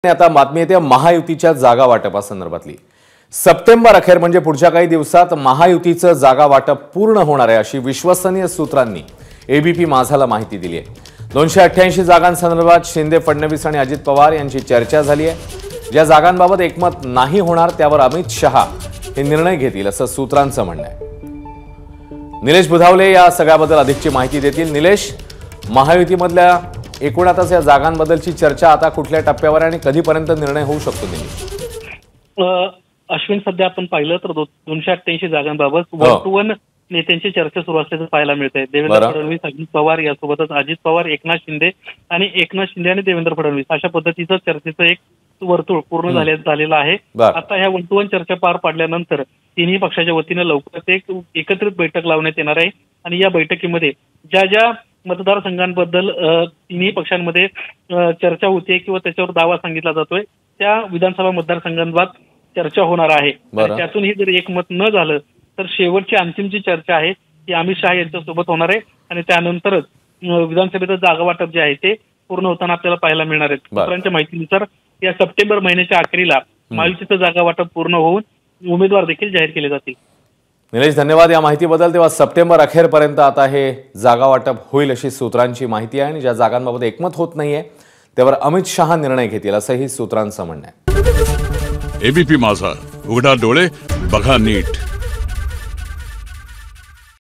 आता बातमी येते महायुतीच्या जागा वाटपासंदर्भातली। सप्टेंबर अखेर म्हणजे पुढच्या काही दिवसात महायुतीचं जागा वाटप पूर्ण होणार आहे अशी विश्वसनीय सूत्रांनी एबीपी माझाला माहिती दिली आहे। 288 जागांसंदर्भात शिंदे, फडणवीस आणि अजित पवार यांची चर्चा झाली आहे। ज्या जागांबाबत एकमत नाही होणार त्यावर अमित शहा हे निर्णय घेतील असं सूत्रांचं म्हणणं आहे। निलेश बुधावले या सगळ्याबद्दल अधिकची माहिती देतील। निलेश, महायुतीमधल्या एकूणातच या जागांबद्दलची चर्चा आता कुठल्या टप्प्यावर आणि कधीपर्यंत निर्णय होऊ शकतो? अश्विन, सध्या आपण पाहिलं तर 288 जागांबाबत 1 to 1 नेत्यांची चर्चा सुरू असल्याचं पाहायला मिळतंय। देवेंद्र फडणवीस, अजित पवार यासोबतच अजित पवार, एकनाथ शिंदे आणि देवेंद्र फडणवीस अशा पद्धतीचं चर्चेचं एक वर्तुळ पूर्ण झालेलं आहे। आता ह्या 1 to 1 चर्चा पार पडल्यानंतर तिन्ही पक्षाच्या वतीने लवकरच एक एकत्रित बैठक लावण्यात येणार आहे आणि या बैठकीमध्ये ज्या मतदारसंघांबद्दल तिन्ही पक्षांमध्ये चर्चा होते किंवा त्याच्यावर दावा सांगितला जातोय त्या विधानसभा मतदारसंघांबाबत चर्चा होणार आहे। त्यातूनही जर एकमत न झालं तर शेवटची अंतिम जी चर्चा आहे ती अमित शहा यांच्यासोबत होणार आहे आणि त्यानंतरच विधानसभेचं जागा वाटप जे आहे ते पूर्ण होताना आपल्याला पाहायला मिळणार आहे। सूत्रांच्या माहितीनुसार या सप्टेंबर महिन्याच्या अखेरीला महायुतीचं जागा वाटप पूर्ण होऊन उमेदवार देखील जाहीर केले जातील। निलेश, धन्यवाद या माहितीबद्दल। तेव्हा सप्टेंबर अखेरपर्यंत आता हे जागा वाटप होईल अशी सूत्रांची माहिती आहे आणि ज्या जागांबाबत एकमत होत नाहीये त्यावर अमित शहा निर्णय घेतील असंही सूत्रांचं म्हणणं आहे। एबीपी माझा, उघडा डोळे बघा नीट।